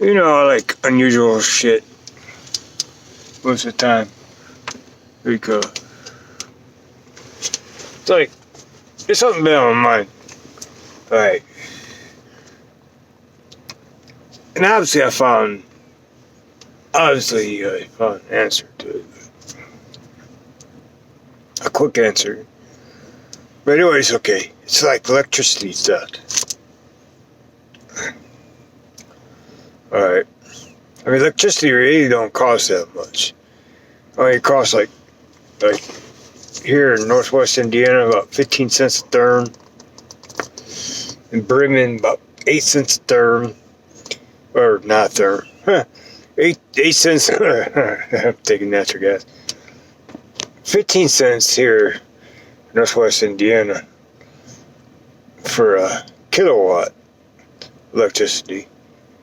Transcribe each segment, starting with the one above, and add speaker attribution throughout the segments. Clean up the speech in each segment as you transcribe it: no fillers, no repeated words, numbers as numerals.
Speaker 1: I like unusual shit most of the time. Because it's like, there's something been on my mind. Like, and obviously I found an answer to it. A quick answer. But anyways, okay. It's like electricity theft. Alright. I mean, electricity really don't cost that much. I mean, it costs like here in northwest Indiana, about 15 cents a therm. In Bremen, about 8 cents a therm. Or not therm. 8 cents. I'm taking natural gas. 15 cents here in northwest Indiana for a kilowatt electricity.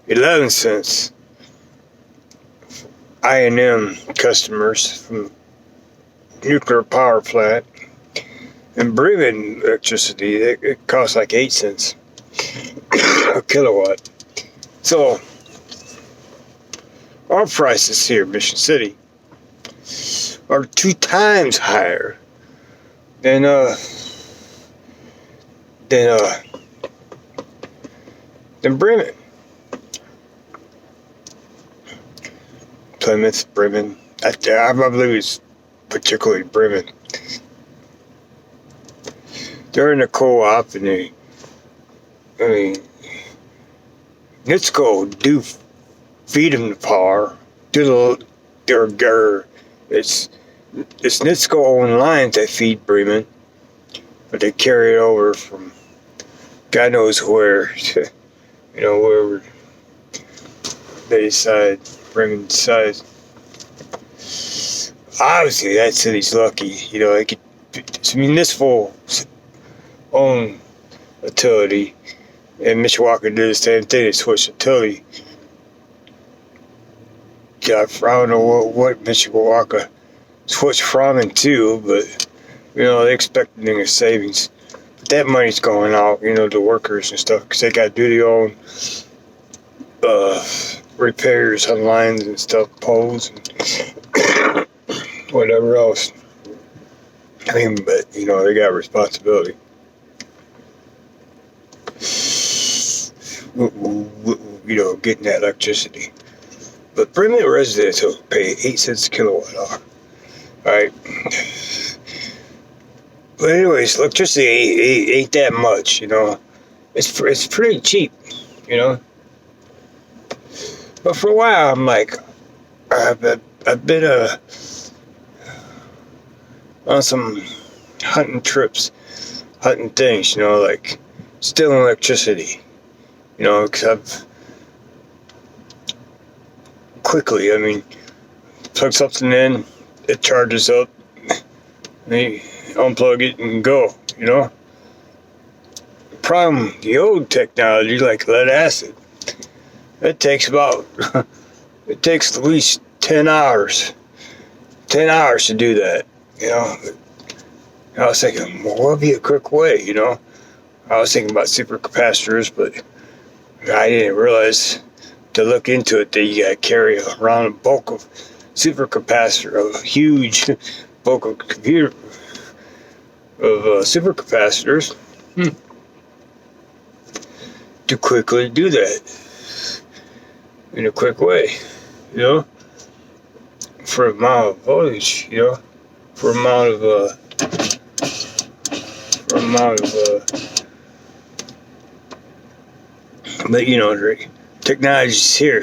Speaker 1: 11 cents I&M customers from nuclear power plant. In Bremen electricity, it costs like 8 cents a kilowatt. So our prices here in Mission City are 2 times higher than Bremen. Plymouth, Bremen. I believe it's particularly Bremen. They're in a co-op, and NITSCO do feed them the power. It's NITSCO owned lines that feed Bremen, but they carry it over from God knows where to, wherever they decide, Bremen decides. Obviously, that city's lucky. It's a municipal owned utility, and Mishawaka did the same thing. They switched utility. I don't know what Mishawaka switched from and to, but they expected a savings. But that money's going out, to workers and stuff, because they got to do their own repairs on lines and stuff, poles and whatever else. But they got responsibility. Getting that electricity. But Bremen residents will pay 8 cents a kilowatt hour. Alright. But anyways, electricity ain't that much, It's pretty cheap, But for a while, I'm like, I've been on some hunting trips, hunting things, like stealing electricity, because I've quickly, plug something in, it charges up, you unplug it and go, The problem, the old technology, like lead acid, it takes at least 10 hours. 10 hours to do that, I was thinking, well, what would be a quick way, I was thinking about supercapacitors, but I didn't realize to look into it that you got to carry around a bulk of supercapacitor, a huge bulk of supercapacitors to quickly do that in a quick way, for amount of voltage, for amount of but the technology's here,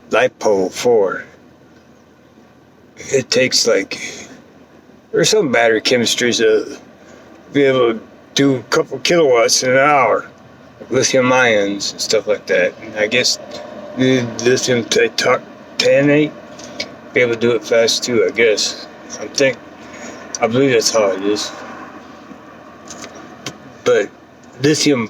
Speaker 1: LiPo 4. It takes there's some battery chemistries to be able to do a couple kilowatts in an hour, lithium ions and stuff like that. And I guess the lithium titanate be able to do it fast too, I guess. I believe that's how it is. But lithium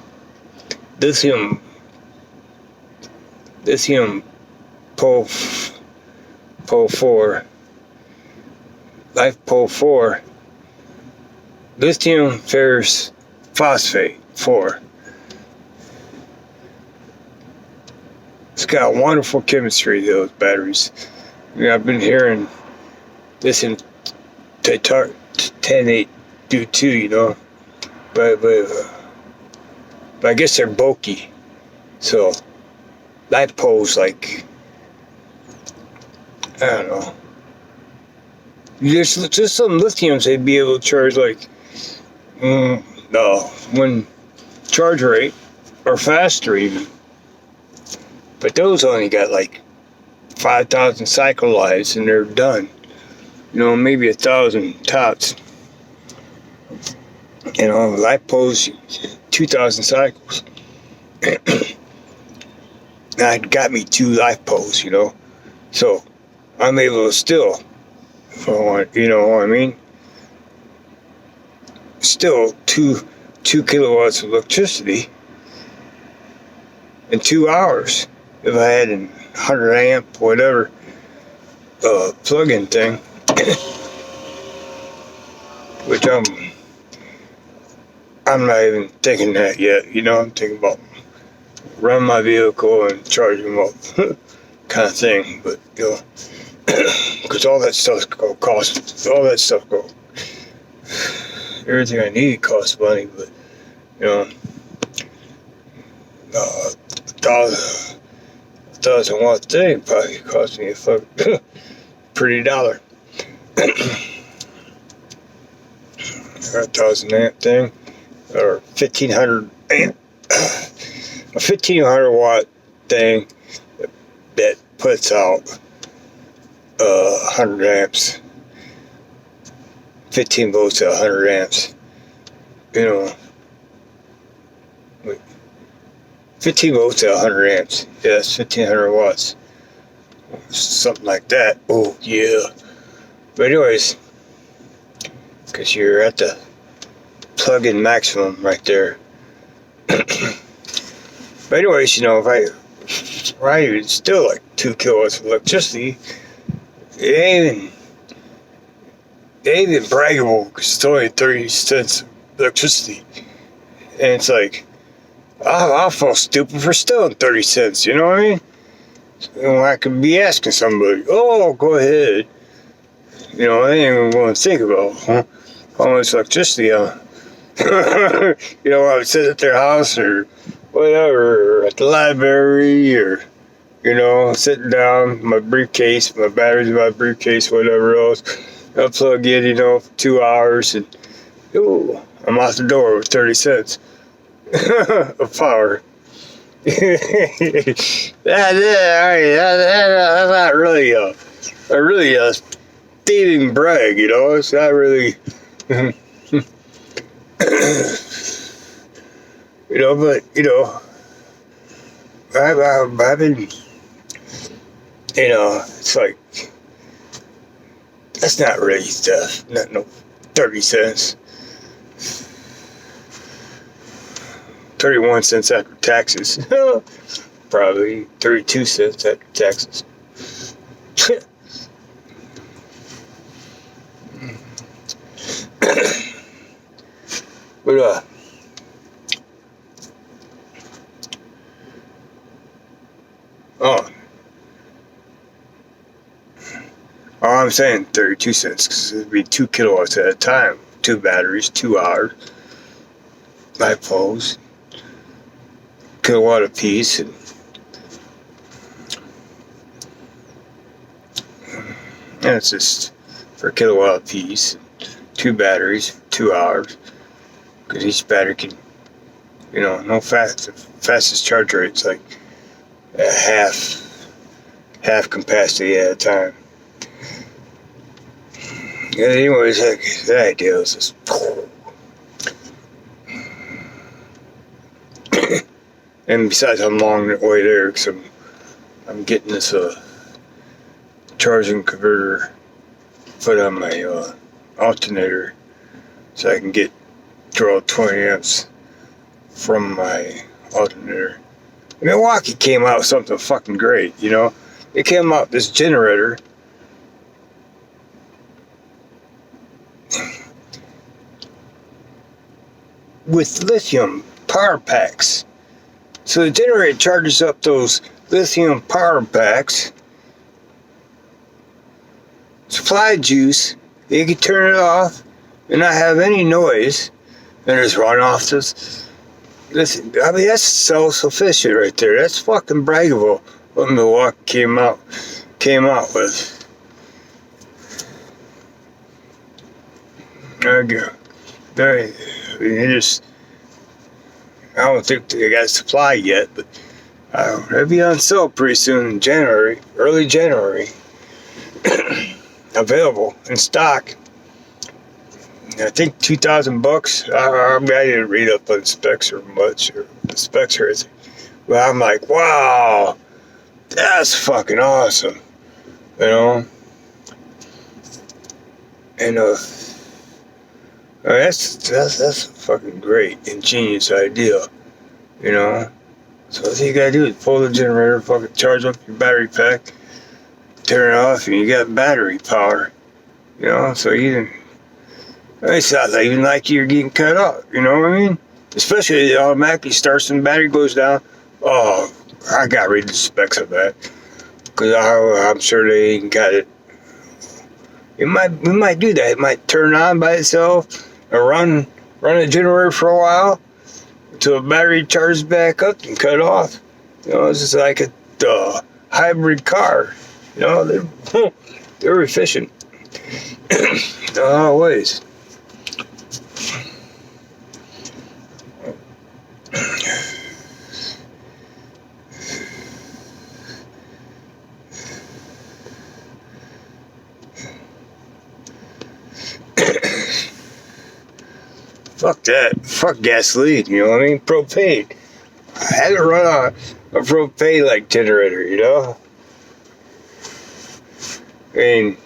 Speaker 1: pole 4, LiPo 4, lithium ferrous phosphate 4. It's got wonderful chemistry, those batteries. I've been hearing this in 10.8 do too, but I guess they're bulky. So LiPo's like, I don't know. There's just some lithiums they'd be able to charge like, no, one charge rate or faster even. But those only got like 5,000 cycle lives and they're done. Maybe 1,000 tops. LiPo's 2,000 cycles. Now it got me 2 LiPos, so I'm able to still, you know what I mean? Still 2 kilowatts of electricity in 2 hours if I had a 100 amp whatever plug-in thing, which I'm not even thinking that yet. I'm thinking about run my vehicle and charge them up kind of thing, but because all that stuff everything I need costs money, but $1,000 thing probably cost me a pretty dollar. Or 1,000 amp thing, or 1,500 amp, a 1,500 watt thing that puts out 100 amps, 15 volts at 100 amps. 15 volts at 100 amps. Yeah, that's 1,500 watts. Something like that. Oh, yeah. But anyways, because you're at the plug-in maximum right there. But anyways, if it's still like 2 kilowatts of electricity, it ain't even braggable because it's only 30 cents of electricity. And it's like, I'll feel stupid for stealing 30 cents, you know what I mean? I could be asking somebody, oh, go ahead. I ain't even going to think about how much electricity I would sit at their house or whatever, or at the library, or, sitting down, my briefcase, my batteries in my briefcase, whatever else. I'll plug in, for 2 hours, and, I'm out the door with 30 cents of power. That's not really a thieving brag, it's not really, but, I've been, it's like, that's not really stuff, not no 30 cents. 31 cents after taxes. Probably 32 cents after taxes. But I'm saying 32 cents because it'd be 2 kilowatts at a time. 2 batteries, 2 hours. LiPos, kilowatt a piece, and it's just for a kilowatt a piece. 2 batteries, 2 hours, because each battery can, no fastest charge rate's like half capacity at a time. Yeah, anyways, the idea is just. And besides, I'm long the way there because I'm getting this charging converter put on my alternator so I can draw 20 amps from my alternator. Milwaukee came out with something fucking great, It came out with this generator with lithium power packs. So the generator charges up those lithium power packs, supply juice. You can turn it off and not have any noise, and just run off this. I mean, that's self-sufficient right there. That's fucking braggable. What Milwaukee came out with. I don't think they got supply yet, but they'll be on sale pretty soon in January, early January. Available in stock. I think $2,000. I didn't read up on specs or much, or the specs or anything. But I'm like, wow, that's fucking awesome, you know. And that's a fucking great, ingenious idea, you know. So all you gotta do is pull the generator, fucking charge up your battery pack, turn it off, and you got battery power, you know. So it sounds even like you're getting cut off, you know what I mean? Especially it automatically starts when the battery goes down. Oh, I gotta read the specs of that, because I'm sure they ain't got it. We might do that. It might turn on by itself and run a generator for a while until the battery charges back up and cut off. You know, it's just like a hybrid car. You know, they're efficient in a lot of ways. Fuck that. Fuck gasoline, you know what I mean? Propane. I had to run on a propane like generator, you know? I mean,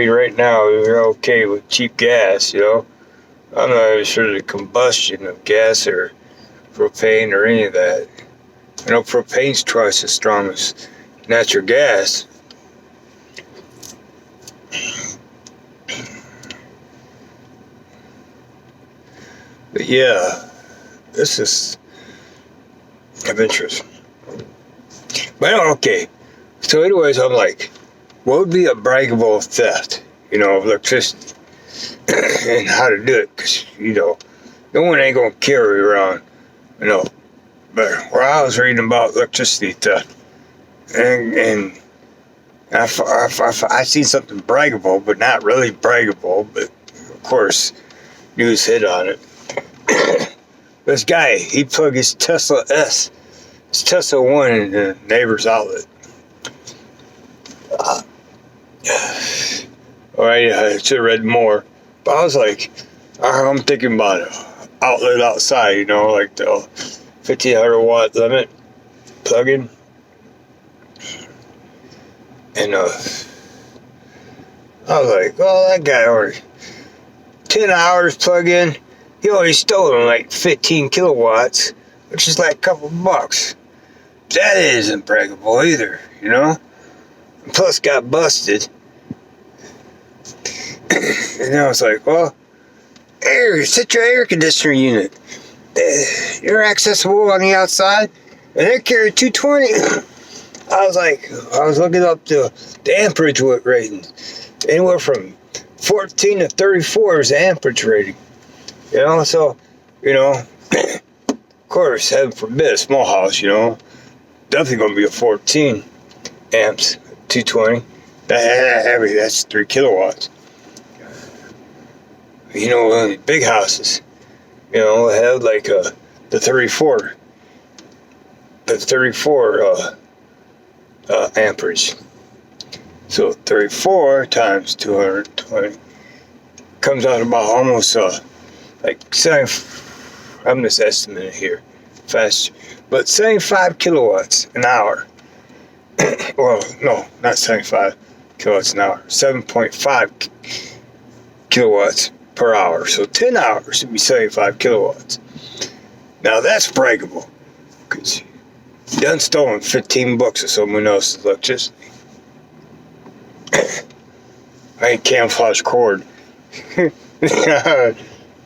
Speaker 1: right now we're okay with cheap gas, you know? I'm not even sure the combustion of gas or propane or any of that. I know propane's twice as strong as natural gas. But yeah, this is of interest. But okay, so anyways, I'm like, what would be a braggable theft, you know, of electricity? And how to do it, because, you know, no one ain't going to carry around, you know. But where I was reading about electricity theft, and I seen something braggable, but not really braggable, but of course, news hit on it. This guy, he plugged his Tesla 1 in the neighbor's outlet. Alright, I should have read more. But I was like, I'm thinking about an outlet outside, you know, like the 1500 watt limit plug-in. And I was like, well, that guy already 10 hours plug-in. He already stolen like 15 kilowatts, which is like a couple bucks. That isn't braggable either, you know? Plus got busted. And I was like, well, set your air conditioner unit. You're accessible on the outside, and they carry 220. I was looking up the amperage rating. Anywhere from 14 to 34 is the amperage rating. You know, so, you know, of course, heaven forbid, a small house, you know, definitely going to be a 14 amps, 220. That's 3 kilowatts. You know, big houses, you know, have like the 34 amperage. So 34 times 220 comes out about almost like 7. I'm just estimating here fast, but 75 kilowatts an hour. Well, no, not 75 kilowatts an hour. 7.5 kilowatts per hour. So 10 hours would be 75 kilowatts. Now that's braggable, because you done stolen 15 bucks of someone else's electricity. I ain't camouflage cord.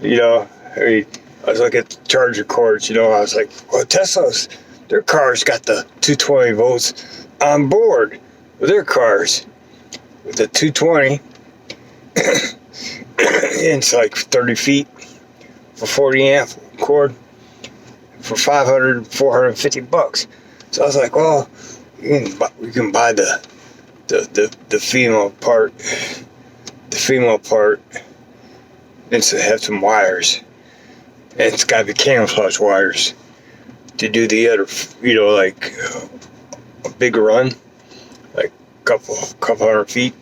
Speaker 1: You know, I was looking at the charger cords, you know, I was like, well, Tesla's their cars got the 220 volts on board with their cars. With the 220, it's like 30 feet for 40 amp cord for $450. So I was like, well, you can buy the female part. The female part needs to have some wires. And it's got to be camouflage wires to do the other, like a big run, like a couple hundred feet.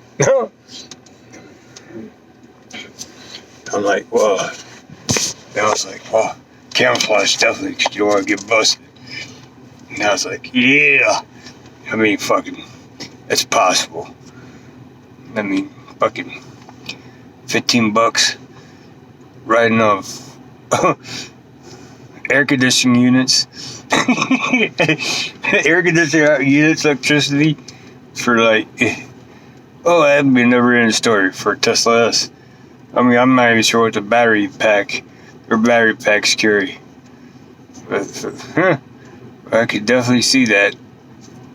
Speaker 1: I'm like, well, and I was like, well, camouflage definitely, because you don't want to get busted. And I was like, yeah. I mean, fucking, it's possible. I mean, fucking $15 riding off air conditioning units. Air conditioning units, electricity for like, that'd be a never-ending story for a Tesla S. I mean, I'm not even sure what the battery packs carry. But, I could definitely see that.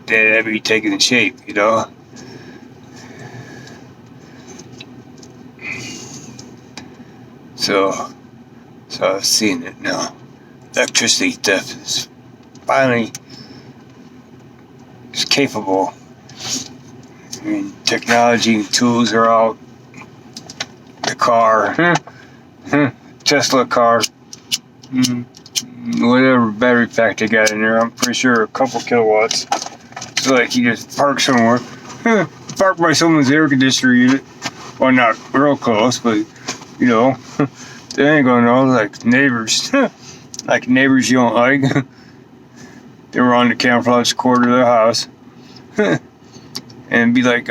Speaker 1: That'd be taking shape, So I've seen it now. Electricity theft is finally capable. I mean, technology and tools are out. The car, Tesla car, whatever battery pack they got in there, I'm pretty sure a couple kilowatts. It's like you just park somewhere, park by someone's air conditioner unit. Well, not real close, but they ain't gonna know, like neighbors. Like neighbors you don't like. They were on the camouflage cord of their house. And be like,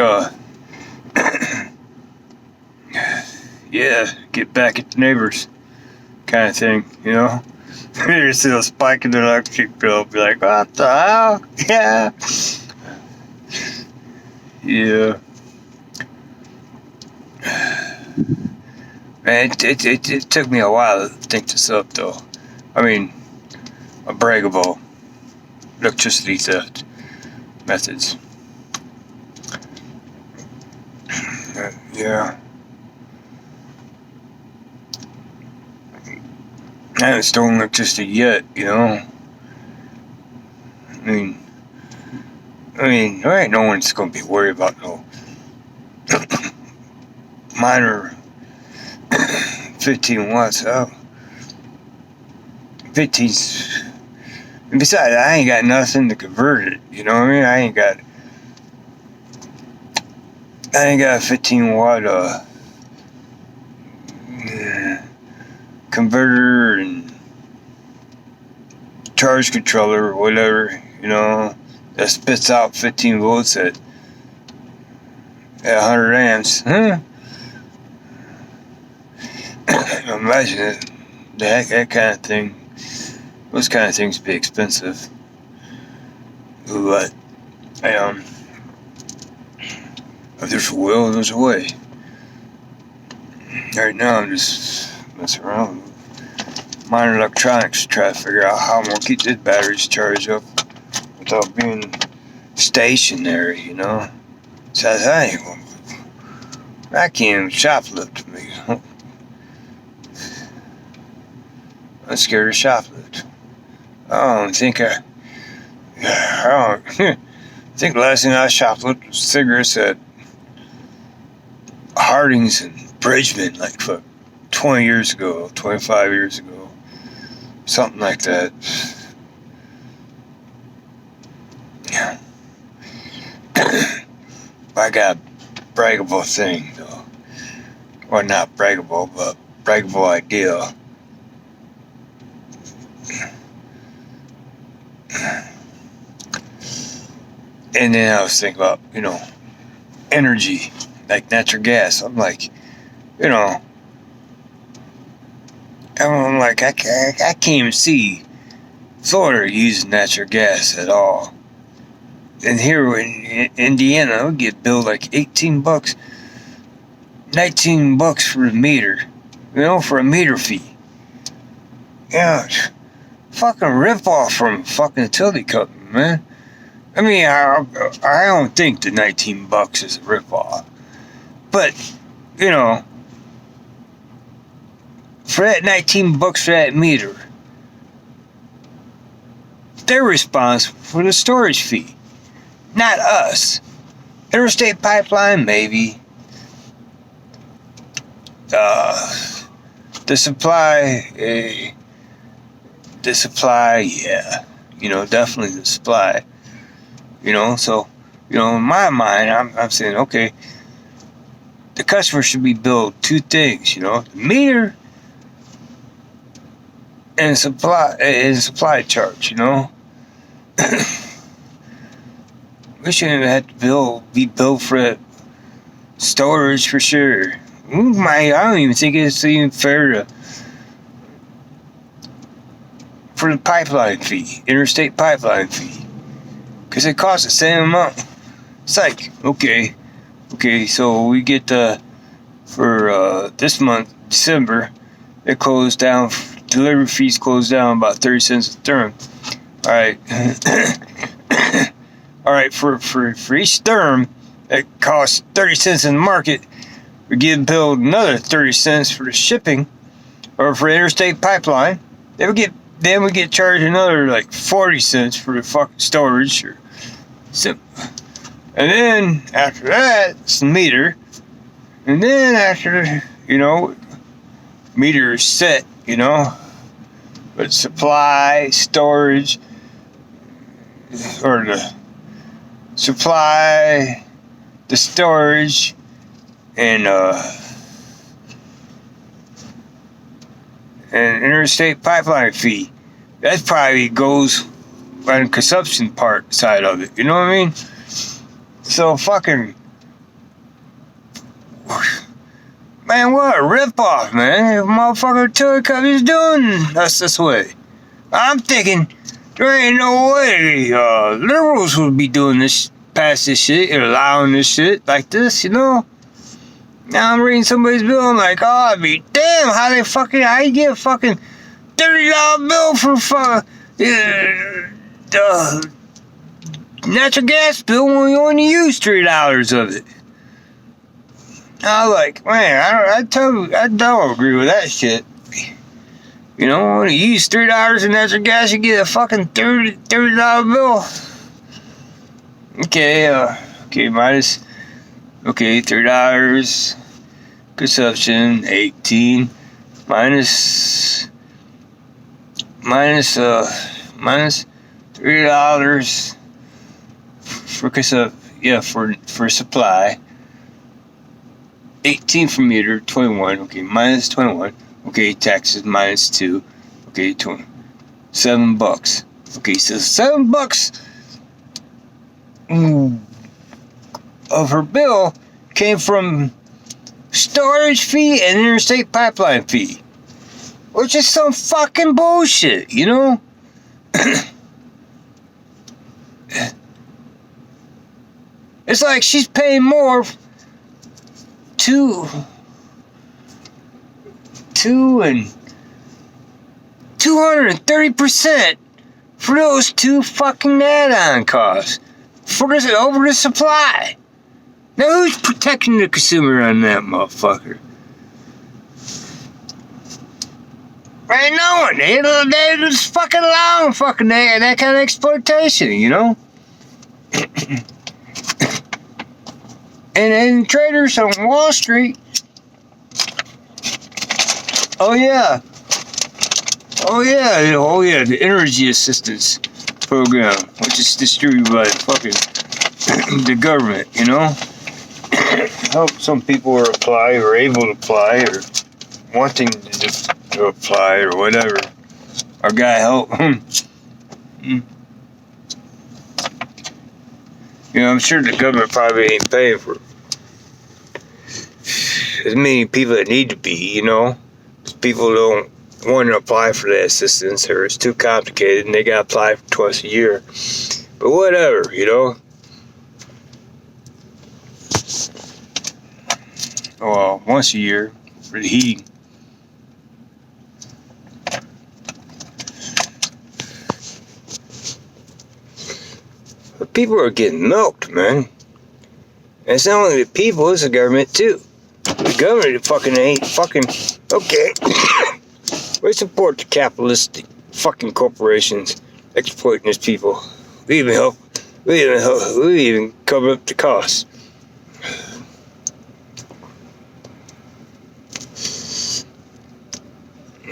Speaker 1: yeah, get back at the neighbors kind of thing, They see a spike in their electric bill, be like, what the hell? Yeah. Yeah. Man, it took me a while to think this up, though. I mean, a braggable electricity theft methods. Yeah. I haven't stolen electricity yet, I mean, there ain't no one's gonna be worried about no minor 15 watts out. 15's. And besides, I ain't got nothing to convert it. You know what I mean? I ain't got a 15 watt converter and charge controller or whatever, that spits out 15 volts at 100 amps. Imagine it. That kind of thing. Those kind of things be expensive. But, if there's a will, there's a way. Right now, I'm just messing around with minor electronics to try to figure out how I'm going to keep this batteries charged up without being stationary, So I can't even shoplift me. I'm scared to shoplift. I think the last thing I shoplifted was cigarettes at Harding's and Bridgman, like 20 years ago, 25 years ago, something like that. Yeah. I got a braggable thing, though. Well, not braggable, but braggable idea. And then I was thinking about, energy, like natural gas. I'm like, I'm like, I can't even see Florida using natural gas at all. And here in Indiana, we get billed like $18, $19 for the meter, for a meter fee. Yeah, fucking ripoff from fucking utility company, man. I mean, I don't think the $19 is a ripoff. But, you know, for that $19 for that meter, they're responsible for the storage fee, not us. Interstate Pipeline, maybe. The supply, yeah. You know, definitely the supply. You know, so, you know, in my mind, I'm saying, okay, the customer should be billed two things, you know, the meter and supply charge, you know. We shouldn't have to be billed for that storage for sure. I don't even think it's even fair for the pipeline fee, interstate pipeline fee, because it costs the same amount. It's like, okay, so we get for this month, December, it closed down. Delivery fees closed down about 30 cents a therm. All right, all right. For each therm, it costs 30 cents in the market. We get billed another 30 cents for the shipping, or for interstate pipeline. Then we get charged another like 40 cents for the fucking storage. And then after that, it's the meter. And then after, you know, meter is set, you know, but supply, storage, or the supply, the storage, and interstate pipeline fee. That probably goes on the consumption part side of it. You know what I mean? So fucking, man, what a ripoff, man! If motherfucker utility company's doing us this way. I'm thinking there ain't no way liberals would be doing this, pass this shit, and allowing this shit like this, you know. Now I'm reading somebody's bill, I'm like, oh, I'd be damn, how you get a fucking $30 bill for natural gas bill when you only use $3 of it. I was like, man, I don't agree with that shit. You know, when you use $3 in natural gas, you get a fucking $30 bill. Okay, minus, $3 consumption, 18 minus $3 for for supply, 18 for meter, 21, minus 21, taxes minus 2, $7. So $7 of her bill came from storage fee and interstate pipeline fee, which is some fucking bullshit, you know? It's like she's paying more and 230% for those two fucking add-on costs over the supply. Now who's protecting the consumer on that motherfucker? Ain't no one. They just fucking allowing that kind of exploitation, you know? and traders on Wall Street. Oh yeah, the energy assistance program, which is distributed by the government, you know? Help some people apply, or able to apply, or wanting to apply, or whatever. Our guy help. You know, I'm sure the government probably ain't paying for as many people that need to be, you know? People don't want to apply for that assistance, or it's too complicated and they got to apply twice a year. But whatever, you know? Well, once a year for the heating. But people are getting milked, man. And it's not only the people, it's the government too. The government fucking ain't fucking okay. We support the capitalistic fucking corporations exploiting these people. We even cover up the costs.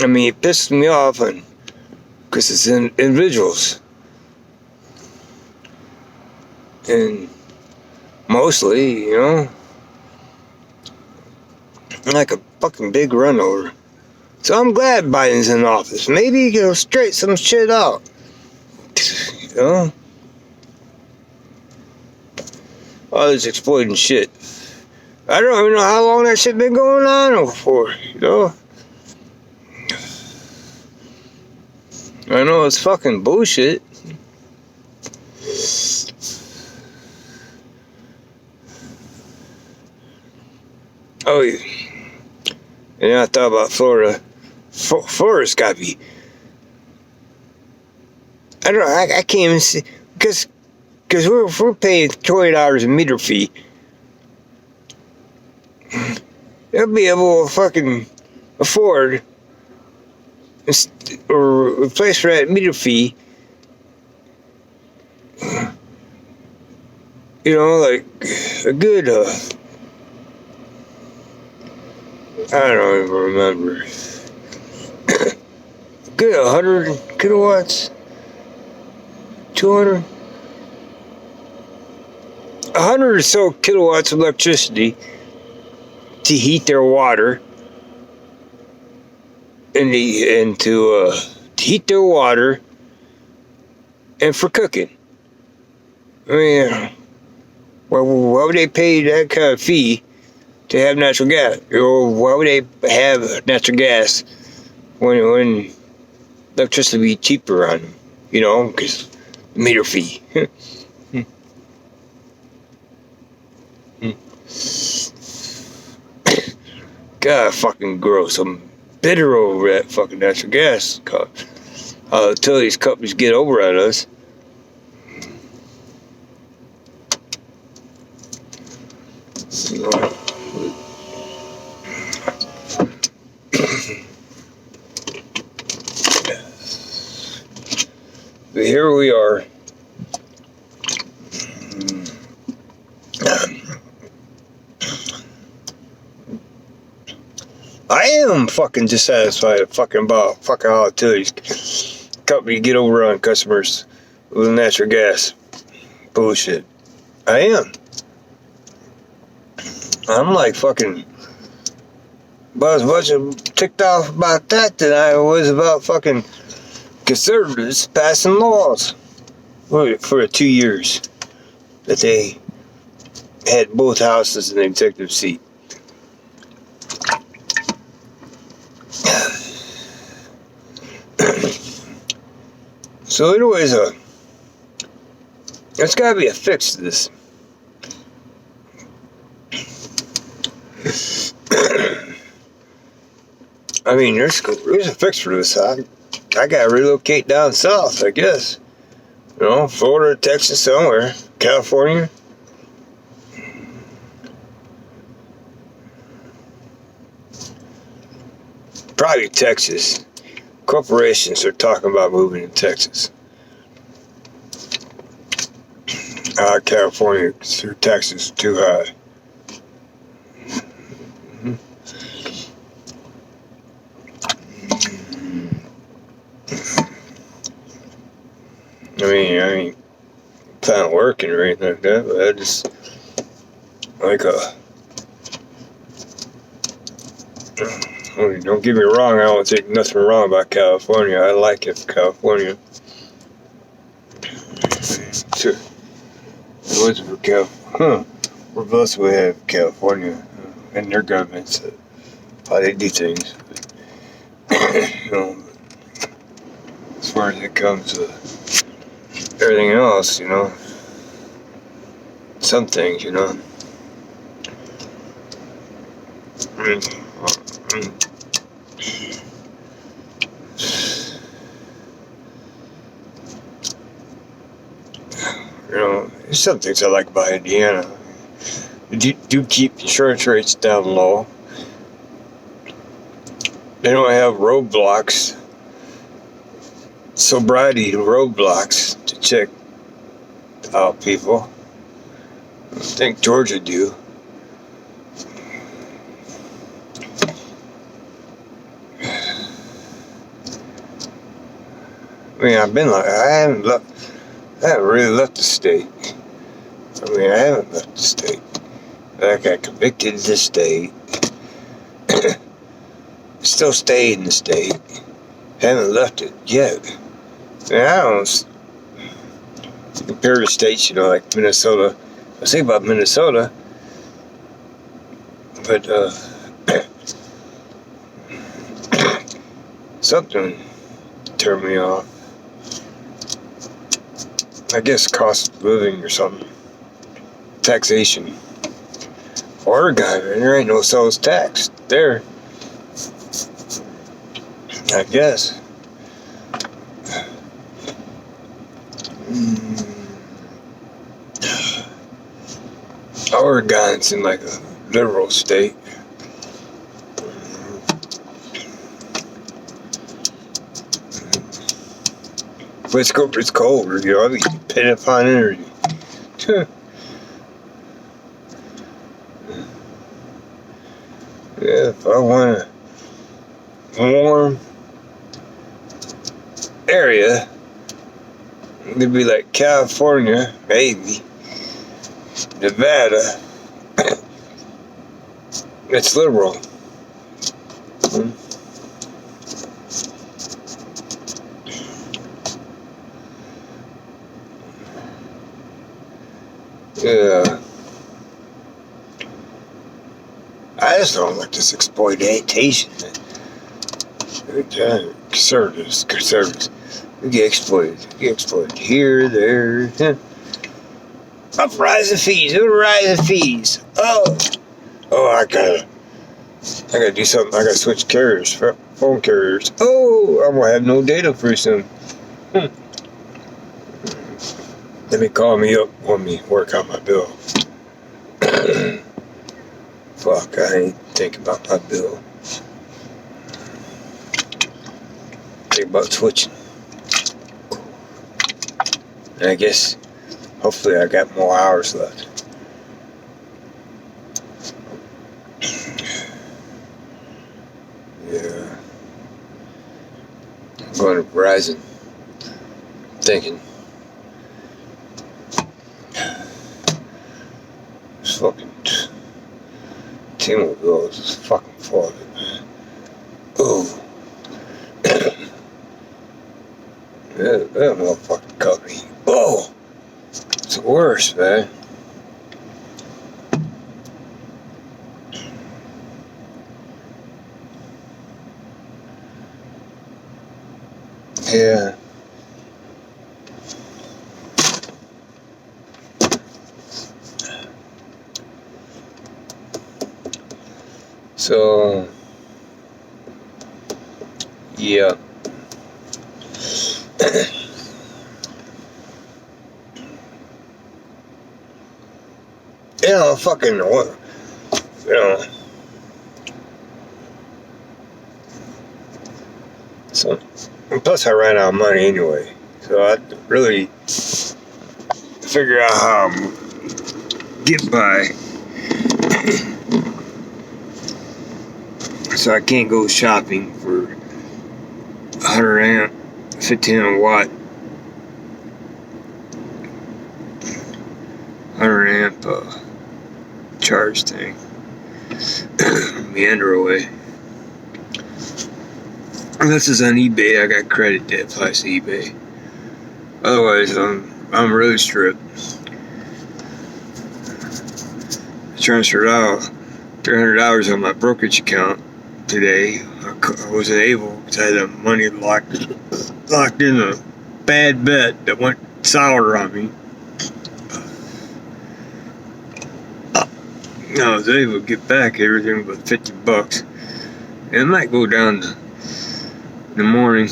Speaker 1: I mean, it pisses me off because it's individuals. And mostly, you know, like a fucking big run over. So I'm glad Biden's in office. Maybe he'll straighten some shit out. You know? All this exploiting shit. I don't even know how long that shit been going on for, you know? I know it's fucking bullshit. Oh, yeah. And I thought about Florida. Florida's got to be. I don't know. I can't even see because we're paying $20 a meter fee. They'll be able to fucking afford or replace for that meter fee. You know, like a good. I don't even remember. Good 100 kilowatts? 200? 100 or so kilowatts of electricity to heat their water and to heat their water and for cooking. I mean, well, why would they pay that kind of fee to have natural gas? Or why would they have natural gas when electricity be cheaper on them? You know, because meter fee. God, fucking gross. I'm bitter over that fucking natural gas. Until these companies get over on us. But here we are. I am fucking dissatisfied fucking about fucking how utilities company get over on customers with natural gas bullshit. I am. I'm like fucking about as much ticked off about that than I was about fucking conservatives passing laws for the 2 years that they had both houses in the executive seat. So anyways, there's got to be a fix to this. I mean, there's a fix for this. I got to relocate down south, I guess. You know, Florida, Texas, somewhere. California. Probably Texas. Corporations are talking about moving to Texas. California through Texas too high. I ain't planning on working or anything like that, but I just like don't get me wrong, I don't think nothing wrong about California. I like it for California. Sure. It wasn't for California. We're blessed we have California and their governments, how they do things. You know, as far as it comes to everything else, you know, some things, you know. You know, there's some things I like about Indiana. They do keep insurance rates down low. They don't have roadblocks, sobriety roadblocks to check out people. I think Georgia do. I mean, I haven't really left the state. I haven't left the state. I got convicted in the state. Still stay in the state. Haven't left it yet. I don't compare to states, like Minnesota. I was thinking about Minnesota, but something turned me off. I guess cost of living or something. Taxation. Oregon, man, there ain't no sales tax there. I guess. Oregon seemed like a liberal state. But it's cold, I'll be depending upon energy. Yeah, if I want a warm area, it'd be like California, maybe. Nevada. It's liberal. Yeah. I just don't like this exploitation. Conservatives. We get exploited here, there. Rise the fees. Oh, I gotta do something. I gotta switch carriers, phone carriers. Oh, I'm gonna have no data pretty soon. Let me call me up when me work out my bill. Fuck, I ain't thinking about my bill. Think about switching. And I guess, hopefully I got more hours left. Yeah. I'm going to Verizon. Thinking. This fucking T-Mobile is just fucking full of it, man. Ooh. That motherfucking company. Oh! It's the worst, man. Yeah. So, yeah. Fucking what? So, and plus I ran out of money anyway. So I really figure out how I'm get by. So I can't go shopping for 100 amp, 1500 watt, 100 amp charge thing. Meander away. Unless it's on eBay, I got credit that applies to eBay. Otherwise, I'm really stripped. I transferred out $300 on my brokerage account today. I wasn't able because I had the money locked in a bad bet that went sour on me. I was able to get back everything but $50. And it might go down in the morning.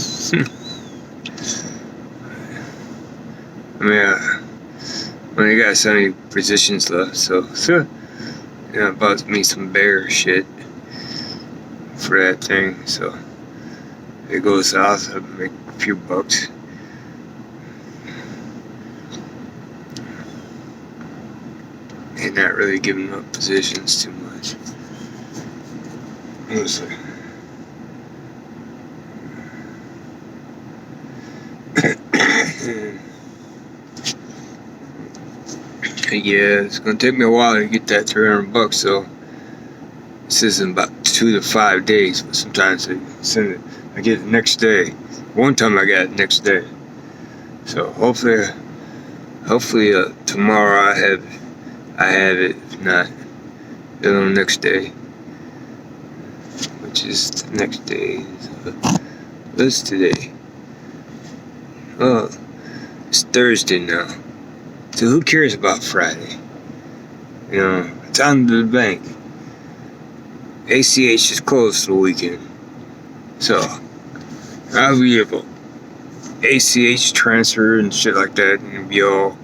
Speaker 1: only got so many positions left, so I bought me some bear shit for that thing, so if it goes south, I'll make a few bucks. And not really giving up positions too much. Honestly. Yeah, it's gonna take me a while to get that $300, so this is in about 2 to 5 days, but sometimes I send it, I get it next day. One time I got it next day. So hopefully tomorrow I have it, if not, then on the next day, which is the next day. What's today? Oh, it's Thursday now. So who cares about Friday? You know, it's on to the bank. ACH is closed for the weekend. So I'll be able ACH transfer and shit like that and be all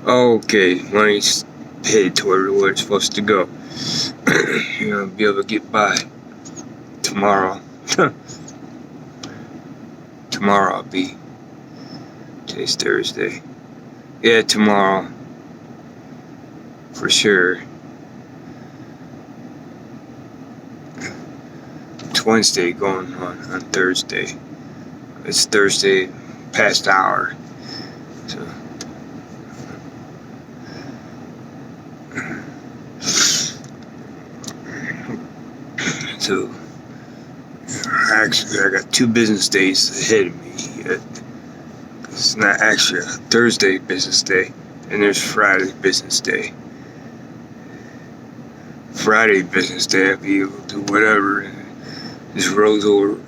Speaker 1: okay, money's paid toward where it's supposed to go. You know, be able to get by tomorrow. Tomorrow I'll be. Today's Thursday. Yeah, tomorrow. For sure. It's Wednesday going on Thursday. It's Thursday past hour. So actually I got 2 business days ahead of me. It's not actually a Thursday business day, and there's Friday business day. Friday business day I'll be able to do whatever, and this rolls over,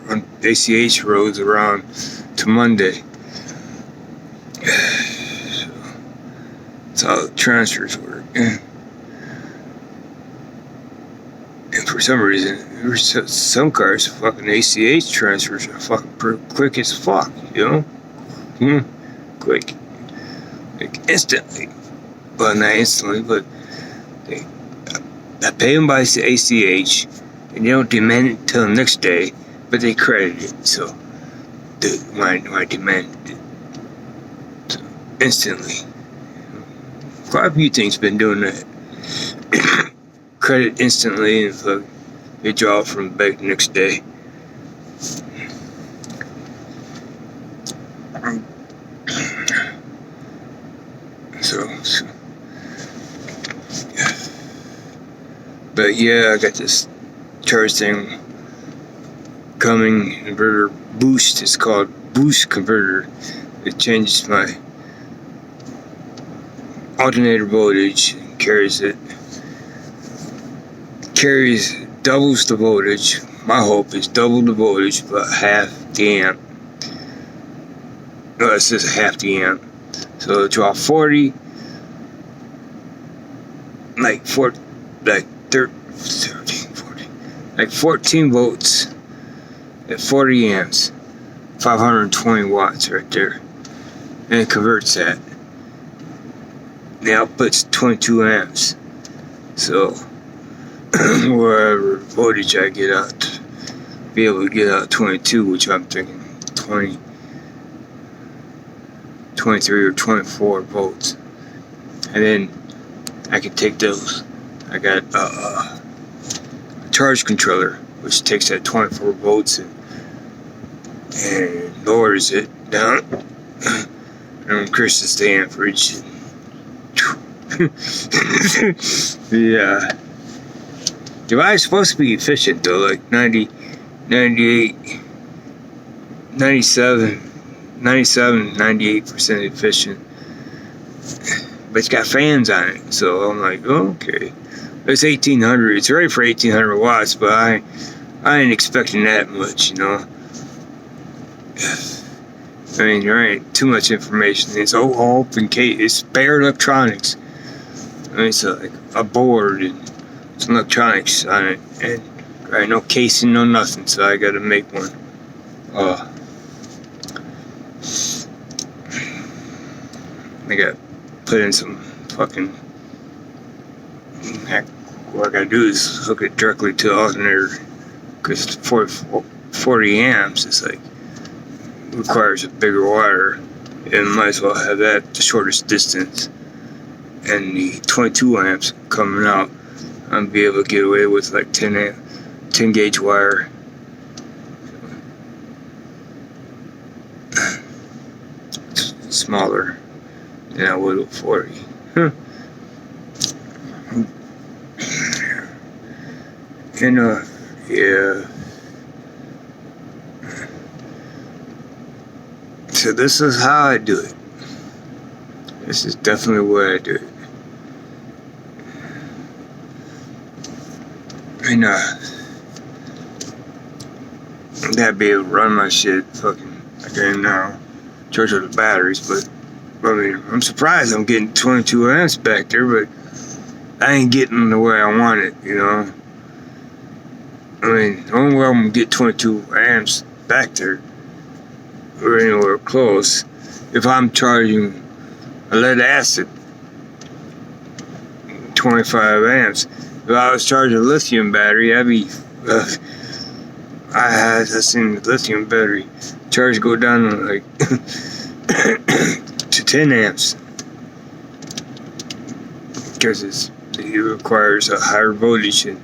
Speaker 1: ACH rolls around to Monday. So that's how the transfers work. And for some reason, there's some cars, fucking ACH transfers are fucking quick as fuck, you know? Quick. Like instantly. Well, not instantly, but I pay them by ACH, and they don't demand it until the next day, but they credit it, so when I demand it. So, instantly. Quite a few things been doing that. Credit instantly, and they draw from the bank the next day. So yeah. But yeah, I got this charge thing coming, inverter boost. It's called Boost Converter. It changes my alternator voltage, doubles the voltage. My hope is double the voltage, but half the amp. No, it says half the amp. So it'll draw 40, like 14 volts at 40 amps, 520 watts right there. And it converts that. The output's 22 amps. So wherever voltage I get out, be able to get out 22, which I'm thinking 23 or 24 volts, and then I can take those. I got a charge controller which takes that 24 volts and lowers it down and increases the amperage. The device is supposed to be efficient though, like 90, 98, 97, 98% efficient. But it's got fans on it, so I'm like, oh, okay. It's 1800. It's ready for 1800 watts, but I ain't expecting that much, you know. I mean, there ain't too much information. It's all open case. It's bare electronics. I mean, it's like a board and some electronics on it, and right, no casing, no nothing. So I got to make one. I got put in some fucking heck, what I gotta do is hook it directly to the alternator, because 40 amps is like requires a bigger wire, and might as well have that the shortest distance. And the 22 amps coming out, I'm be able to get away with like 10 gauge wire. Smaller than I would with 40. And yeah. So this is how I do it. This is definitely where I do it. And that'd be able to run my shit fucking like I am now. Charge up the batteries, but I mean, I'm surprised I'm getting 22 amps back there, but I ain't getting the way I want it, you know. I mean, the only way I'm gonna get 22 amps back there, or anywhere close, if I'm charging a lead acid 25 amps. If I was charging a lithium battery, I'd be, I seen the lithium battery charge go down to like to 10 amps, because it requires a higher voltage, and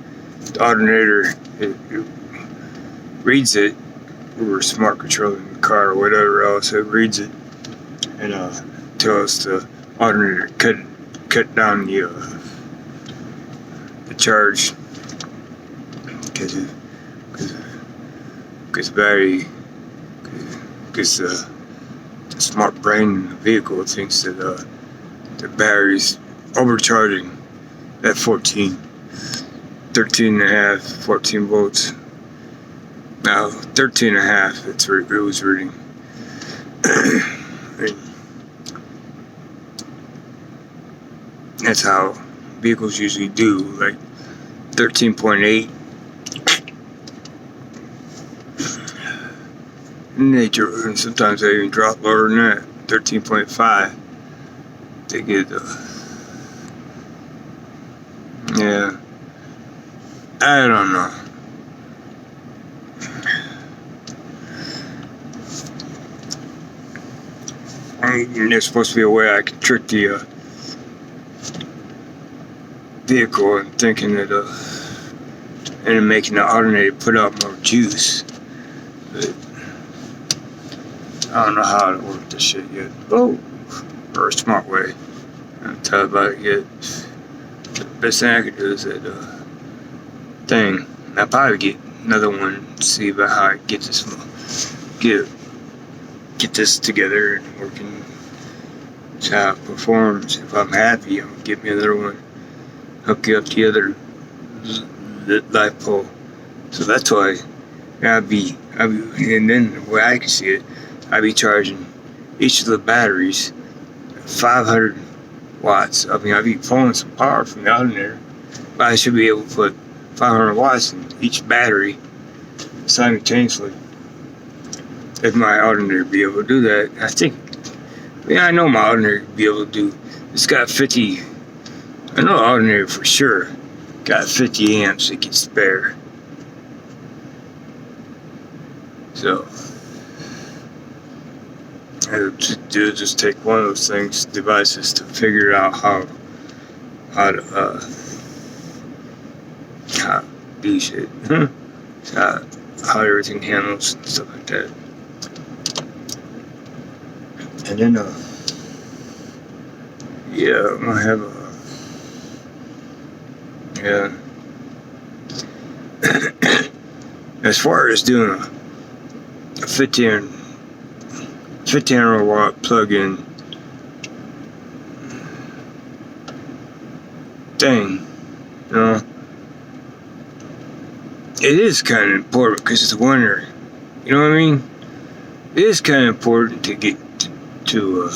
Speaker 1: the alternator it reads it. We're smart controlling the car or whatever else, it reads it and tells the alternator cut down the charge, because battery, because the smart brain in the vehicle thinks that the battery's overcharging at 13 and a half, 14 volts. Now 13 and a half, it was reading. That's how vehicles usually do, like 13.8. And sometimes they even drop lower than that, 13.5. They get yeah, I don't know. And there's supposed to be a way I can trick the vehicle and thinking that and making the alternator put out more juice. But I don't know how to work this shit yet. Oh, or a smart way. I haven't thought about it yet. The best thing I could do is that thing. I'll probably get another one to see about how I get this together and working. That's how it performs. If I'm happy, I'm gonna get me another one. Hook you up the other light pole. So that's why I'd be, and then the way I can see it, I'd be charging each of the batteries 500 watts. I mean, I'd be pulling some power from the alternator, but I should be able to put 500 watts in each battery simultaneously. If my alternator be able to do that, I know my alternator be able to do. It's got 50. I know the alternator for sure got 50 amps it can spare. So it'll just take one of those devices to figure out how to do shit. How everything handles and stuff like that. And then yeah, I'm gonna have as far as doing a 1500 watt plug-in thing, you know, it is kind of important because it's winter. You know what I mean? It is kind of important to get to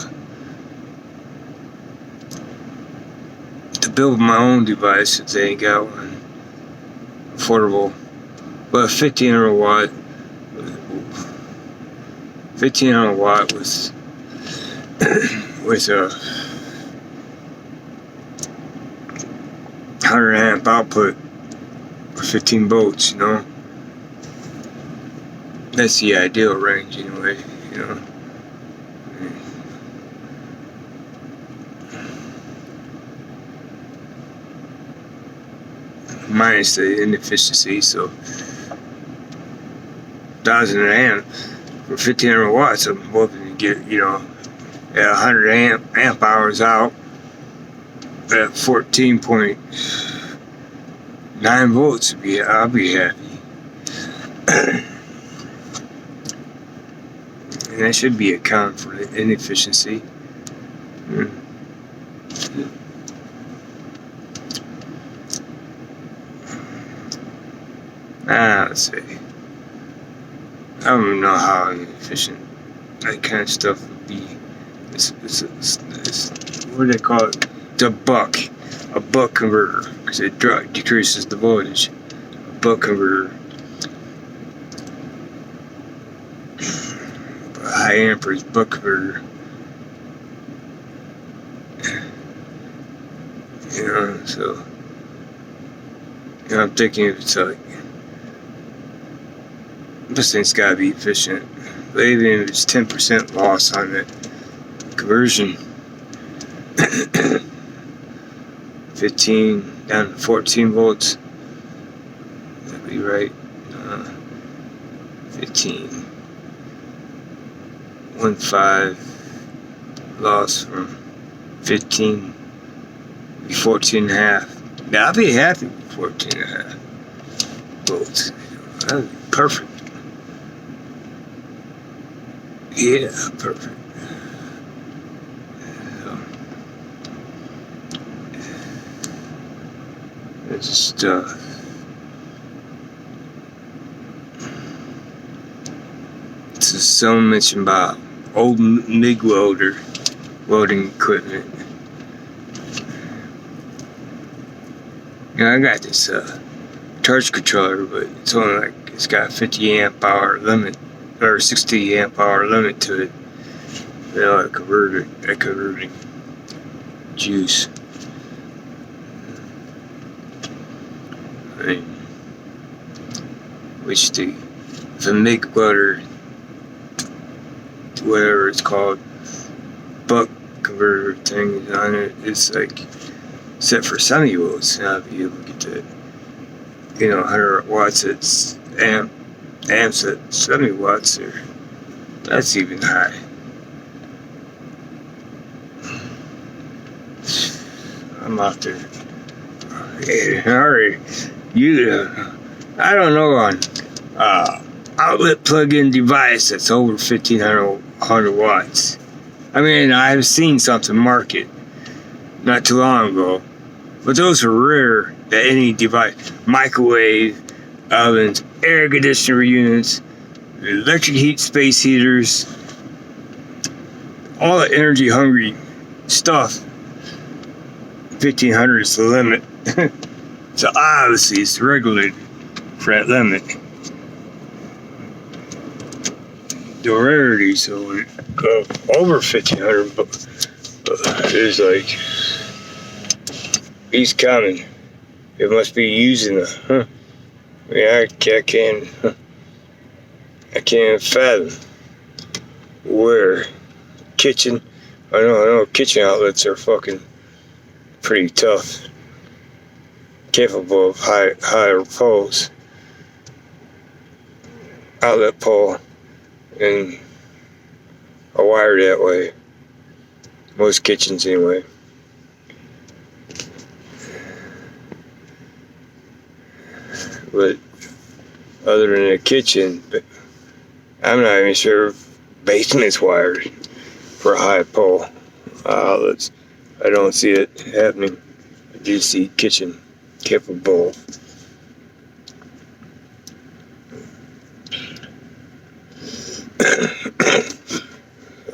Speaker 1: build my own device if they ain't got one affordable. But 1500 watt with 100 amp output for 15 volts, you know. That's the ideal range anyway, you know. Minus the inefficiency, so 1000 amp for 1500 watts, I'm hoping to get, you know, at 100 amp hours out at 14.9 volts. I'll be happy. And that should be accounting for the inefficiency. Let's see. I don't even know how inefficient that kind of stuff would be. It's what do they call it? A buck converter, because it decreases the voltage. A buck converter. A high amperage buck converter. You know, so you know, I'm thinking if it's like, this thing's gotta be efficient. But even if it's 10% loss on the conversion, 15 down to 14 volts, that'd be right. 15, 1.5 loss from 15, be 14.5. Now I'll be happy with 14.5 volts. That'd be perfect. Yeah, perfect. It's just it's just someone mentioned about old MIG welding equipment. You know, I got this charge controller, but it's only like, it's got a 50 amp hour limit or 60 amp hour limit to it. You know, a converting juice. I mean, which the MIG welder, whatever it's called, buck converter thing on it, it's like set for 70 volts. Now I'll be able to get to, you know, 100 watts. It's amps at 70 watts, or that's even high. I'm out there. Hey, hurry. I don't know, on outlet plug-in device that's over 1500 watts. I mean, I've seen something market not too long ago, but those are rare that any device, microwave ovens, air conditioner units, electric heat space heaters, all the energy hungry stuff. 1500 is the limit. So obviously it's regulated for that limit. The rarity, so over 1500 is like, he's coming. It must be using the, I mean, I can't fathom where kitchen. I know kitchen outlets are fucking pretty tough, capable of higher poles, outlet pole, and a wire that way. Most kitchens anyway. But other than a kitchen, but I'm not even sure if basement's wired for high pole outlets. I don't see it happening. I do see kitchen capable.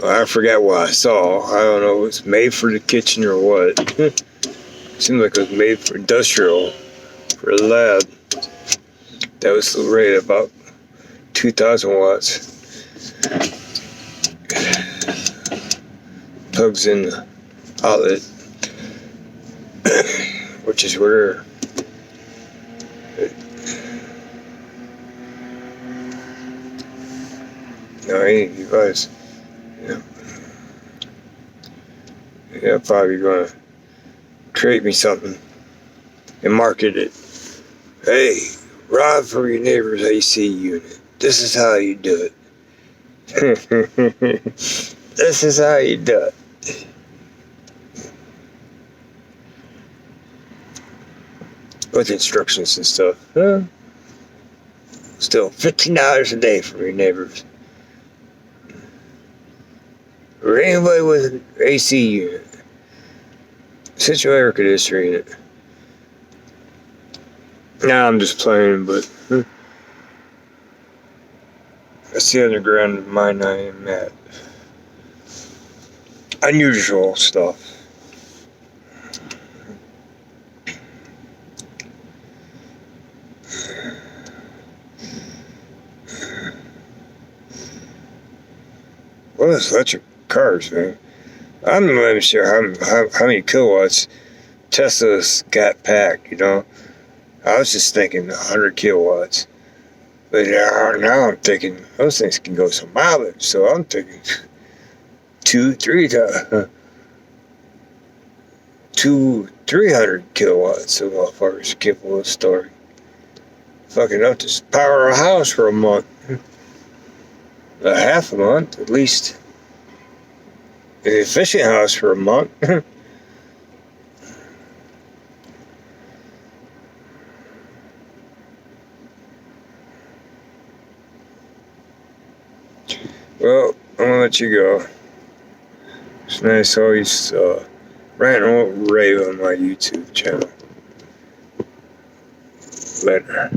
Speaker 1: I forgot what I saw. I don't know if it's made for the kitchen or what. Seems like it was made for industrial, for a lab. That was rated about 2,000 watts. Plugs in the outlet. which is where no, he was. Yeah. Yeah, probably gonna create me something and market it. Hey, rob for your neighbor's AC unit. This is how you do it. This is how you do it. With instructions and stuff. Huh? Still, $15 a day for your neighbors. Or anybody with an AC unit. Central air conditioner unit. Nah, I'm just playing, but that's the underground mine I am at. Unusual stuff. What is electric cars, man? I'm not even sure how many kilowatts Tesla's got packed, you know? I was just thinking 100 kilowatts. But now I'm thinking those things can go some mileage, so I'm thinking 300 kilowatts. So motherfuckers capable of story. Fucking enough to power a house for a month. A half a month, at least. An efficient house for a month. Well, I'm gonna let you go. It's nice always ranting or rave on my YouTube channel. Later.